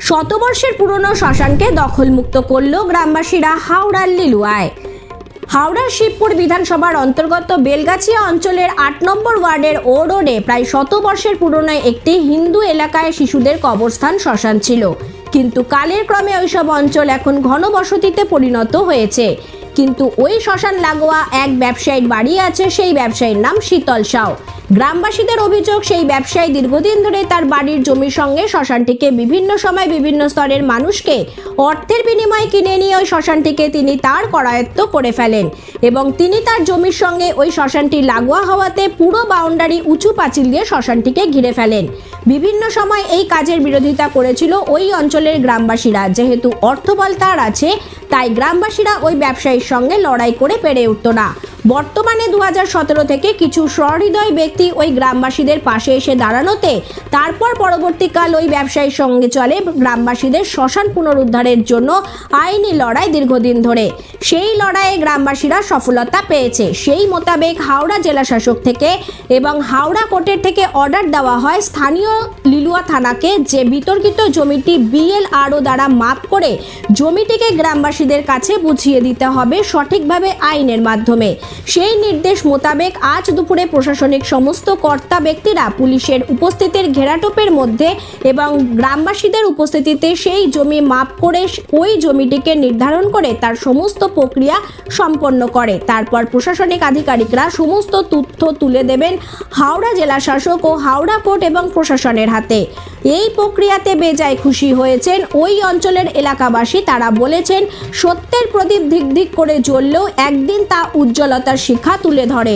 শতবর্ষের পুরনো শ্মশানকে দখলমুক্ত করল গ্রামবাসীরা হাওড়ার লিলুয়ায়। হাওড়ার শিবপুর বিধানসভার অন্তর্গত বেলগাছিয়া অঞ্চলের ৮ নম্বর ওয়ার্ডের ও রোডে প্রায় ১০০ বর্ষের পুরনো একটি হিন্দু এলাকায় শিশুদের কবরস্থান শ্মশান ছিল, কিন্তু কালের ক্রমে ওইসব অঞ্চল এখন ঘনবসতিতে পরিণত হয়েছে। কিন্তু ওই শ্মশান লাগোয়া এক ব্যবসায়ীর বাড়ি আছে, সেই ব্যবসায়ীর নাম শীতল সাউ। গ্রামবাসীদের অভিযোগ, সেই ব্যবসায়ী দীর্ঘদিন ধরে তার বাড়ির জমির সঙ্গে শ্মশানটিকে বিভিন্ন সময় বিভিন্ন স্তরের মানুষকে অর্থের বিনিময়ে কিনে নিয়ে ওই শ্মশানটিকে তিনি তার করায়ত্ত করে ফেলেন এবং তিনি তার জমির সঙ্গে ওই শ্মশানটি লাগোয়া হওয়াতে পুরো বাউন্ডারি উঁচু পাঁচিল দিয়ে শ্মশানটিকে ঘিরে ফেলেন। বিভিন্ন সময় এই কাজের বিরোধিতা করেছিল ওই অঞ্চলের গ্রামবাসীরা। যেহেতু অর্থবল তার আছে, তাই গ্রামবাসীরা ওই ব্যবসায়ীর সঙ্গে লড়াই করে পেরে উঠত না। বর্তমানে 2017 থেকে কিছু সহৃদয় ব্যক্তি ওই গ্রামবাসীদের পাশে এসে দাঁড়ানোতে তারপর পরবর্তীকাল ওই ব্যবসায়ীর সঙ্গে চলে গ্রামবাসীদের শ্মশান পুনরুদ্ধারের জন্য আইনি লড়াই দীর্ঘদিন ধরে। সেই লড়াইয়ে গ্রামবাসীরা সফলতা পেয়েছে। সেই মোতাবেক হাওড়া জেলা শাসক থেকে এবং হাওড়া কোর্টের থেকে অর্ডার দেওয়া হয় স্থানীয় লিলুয়া থানাকে যে বিতর্কিত জমিটি BLRO দ্বারা মাপ করে জমিটিকে গ্রামবাসীদের কাছে বুঝিয়ে দিতে হবে সঠিকভাবে আইনের মাধ্যমে। সেই নির্দেশ মোতাবেক আজ দুপুরে প্রশাসনিক সমস্ত কর্তা ব্যক্তিরা পুলিশের উপস্থিতির ঘেরাটোপের মধ্যে এবং গ্রামবাসীদের উপস্থিতিতে সেই জমি মাপ করে ওই জমিটিকে নির্ধারণ করে তার সমস্ত প্রক্রিয়া সম্পন্ন করে। তারপর প্রশাসনিক আধিকারিকরা সমস্ত তথ্য তুলে দেবেন হাওড়া জেলা শাসক ও হাওড়া কোর্ট এবং প্রশাসনের হাতে। এই প্রক্রিয়াতে বেজায় খুশি হয়েছেন ওই অঞ্চলের এলাকাবাসী। তারা বলেছেন, সত্যের প্রদীপ ধিক ধিক করে জ্বললেও একদিন তা উজ্জ্বলতার শিখা তুলে ধরে।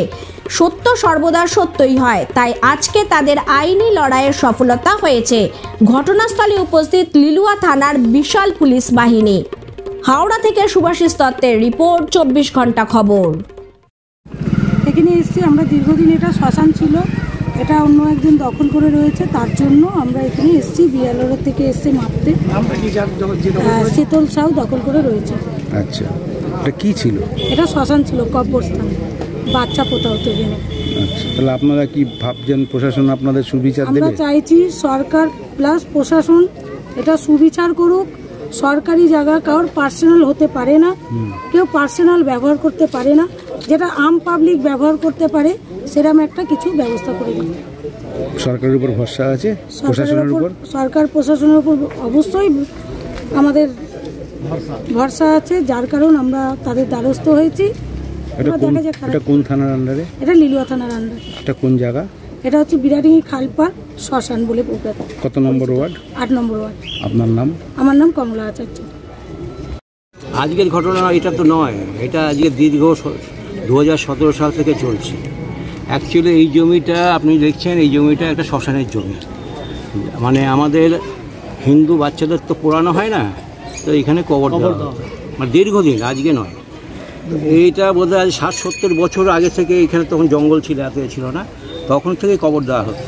সত্য সর্বদা সত্যই হয়, তাই আজকে তাদের আইনি লড়াইয়ের সফলতা হয়েছে। ঘটনাস্থলে উপস্থিত লিলুয়া থানার বিশাল পুলিশ বাহিনী। হাওড়া থেকে সুভাষিস দত্তের রিপোর্ট, 24 ঘন্টা খবর। এখানে এসেছি আমরা, দীর্ঘদিন এটা শ্মশান ছিল, এটা অন্য একজন দখল করে রয়েছে, তার জন্য আমরা এখানে এসেছি। BLRO থেকে এসছে মাপতে। শীতল সাউ দখল করে রয়েছে। আচ্ছা, এটা কি ছিল? এটা শ্মশান ছিল, কবরস্থান, বাচ্চা পোতা হতো এখানে। আচ্ছা, তাহলে আপনারা কি ভাবছেন প্রশাসন আপনাদের সুবিচার দেবে? আমরা চাইছি সরকার প্লাস প্রশাসন এটা সুবিচার করুক। সরকারি জায়গা কারোর পার্সোনাল হতে পারে না, কেউ পার্সোনাল ব্যবহার করতে পারে না, যেটা আম পাবলিক ব্যবহার করতে পারে সেরকম একটা কিছু ব্যবস্থা করে দিন। সরকারের উপর ভরসা আছে, প্রশাসনের উপর? সরকার প্রশাসনের উপর অবশ্যই আমাদের ভরসা আছে, যার কারণ আমরা তাদের দ্বারস্থ হয়েছি। এটা কোন থানার আন্ডারে? এটা লিলুয়া থানার আন্ডারে। এটা কোন জায়গা? এটা হচ্ছে বিরাডিঙ্গি খালপাড় শ্মশান বলে প্রখ্যাত। কত নম্বর ওয়ার্ড? 8 নম্বর ওয়ার্ড। আপনার নাম? আমার নাম কমলা আচার্য। আজকের ঘটনা এটা তো নয়, এটা আজকে দীর্ঘ 2017 সাল থেকে চলছে। অ্যাকচুয়ালি এই জমিটা আপনি দেখছেন, এই জমিটা একটা শ্মশানের জমি। মানে আমাদের হিন্দু বাচ্চাদের তো পোড়ানো হয় না, তো এখানে কবর দেওয়া হতো, মানে দীর্ঘদিন, আজকে নয়। এইটা বোধহয় আজ 60-70 বছর আগে থেকে এখানে, তখন জঙ্গল ছিল, এত ছিল না, তখন থেকে কবর দেওয়া হতো।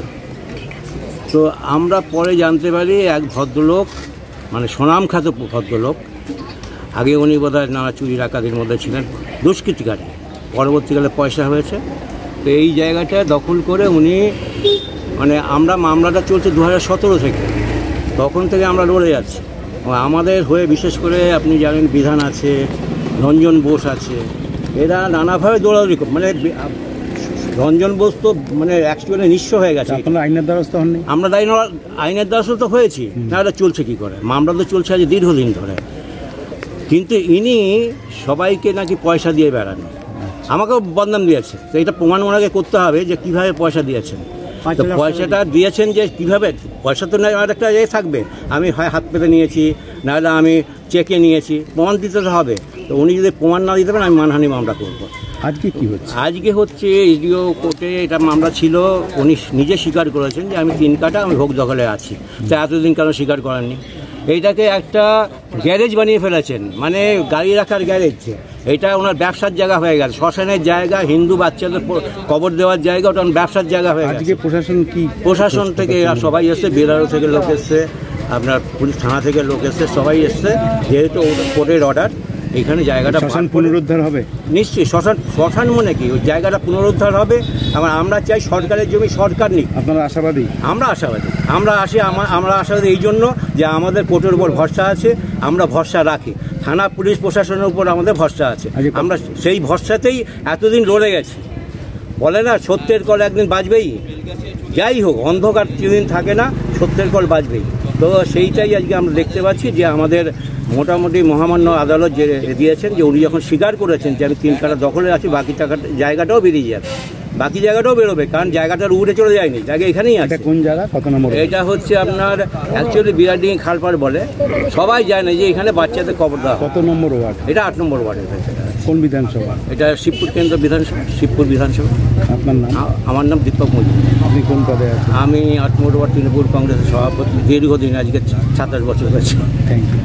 তো আমরা পরে জানতে পারি এক ভদ্রলোক, মানে সুনামখ্যাত ভদ্রলোক, আগে উনি বোধহয় নানা চুরি ডাকাতির মধ্যে ছিলেন, দুষ্কৃতিকারী, পরবর্তীকালে পয়সা হয়েছে। তো এই জায়গাটা দখল করে উনি, মানে আমরা মামলাটা চলছে 2017 থেকে, তখন থেকে আমরা লড়ে যাচ্ছি। আমাদের হয়ে বিশেষ করে আপনি জানেন বিধান আছে, রঞ্জন বোস আছে, এরা নানাভাবে দৌড়াদৌড়ি, মানে রঞ্জন বোস তো মানে অ্যাকচুয়ালি নিঃস্ব হয়ে গেছে। আপনারা আইনের দ্বারস্থ হননি? আমরা আইনের দ্বারস্থ তো হয়েছি না, এটা চলছে কী করে, মামলা তো চলছে আজ দীর্ঘদিন ধরে। কিন্তু ইনি সবাইকে নাকি পয়সা দিয়ে বেড়ান, আমাকেও বদনাম দিয়েছে। তো এটা প্রমাণ ওনাকে করতে হবে যে কীভাবে পয়সা দিয়েছেন। তো পয়সাটা দিয়েছেন যে কীভাবে, পয়সা তো নয়, আমার একটা থাকবে, আমি হয় হাত পেতে নিয়েছি, নাহলে আমি চেকে নিয়েছি, প্রমাণ দিতে হবে। তো উনি যদি প্রমাণ না দিতে পারেন, আমি মানহানি মামলা করবো। আজকে কি হচ্ছে? আজকে হচ্ছে SDO কোর্টে এটা মামলা ছিল, উনি নিজে স্বীকার করেছেন যে আমি 3 কাঠা আমি ভোগ দখলে আছি। তা এতদিন কেন স্বীকার করেননি? এইটাকে একটা গ্যারেজ বানিয়ে ফেলেছেন, মানে গাড়ি রাখার গ্যারেজ। এটা ওনার ব্যবসার জায়গা হয়ে গেছে, শ্মশানের জায়গা, হিন্দু বাচ্চাদের কবর দেওয়ার জায়গা, ওটা ব্যবসার জায়গা হয়ে গেছে। আজকে প্রশাসন কি? প্রশাসন থেকে সবাই এসছে, BLRO থেকে লোক এসছে, আপনার পুলিশ থানা থেকে লোক এসছে, সবাই এসছে। যেহেতু কোর্টের অর্ডার, এইখানে জায়গাটা শ্মশান পুনরুদ্ধার হবে? নিশ্চয়ই শ্মশান মনে কি, ওই জায়গাটা পুনরুদ্ধার হবে। আমরা চাই সরকারের জমি সরকার নিক। আপনারা আশাবাদী? আমরা আশাবাদী। আমরা আশাবাদী এই জন্য যে আমাদের কোর্টের উপর ভরসা আছে, আমরা ভরসা রাখি। থানা পুলিশ প্রশাসনের উপর আমাদের ভরসা আছে, আমরা সেই ভরসাতেই এতদিন লড়ে গেছি। বলে না সত্যের কল একদিন বাজবেই, যাই হোক অন্ধকার চিরদিন থাকে না, সত্যের কল বাজবেই। তো সেইটাই আজকে আমরা দেখতে পাচ্ছি যে আমাদের মোটামুটি মহামান্য আদালত যে দিয়েছেন, যে উনি যখন স্বীকার করেছেন যে আমি 3 কাঠা দখলে আছি, বাকি জায়গাটাও বেরিয়ে যাবে, বাকি জায়গাটাও বেরোবে, কারণ জায়গাটার উড়ে চলে যায়নি, জায়গা এখানেই আছে। কোন জায়গা, কত নম্বর? এটা হচ্ছে আপনার অ্যাকচুয়ালি বিরাডিং খালপাড় বলে, সবাই জানে যে এখানে বাচ্চাদের কবর দেওয়া। কত নম্বর ওয়ার্ড এটা 8 নম্বর ওয়ার্ডের। কোন বিধানসভা? এটা শিবপুর কেন্দ্র বিধানসভা, শিবপুর বিধানসভা। আপনার নাম? আমার নাম দীপক মজুমদার। আপনি কোন পদে আছেন? আমি 8 নম্বর ওয়ার্ড তৃণমূল কংগ্রেসের সভাপতি, দীর্ঘদিন, আজকে 27 বছর হয়েছে। Thank you.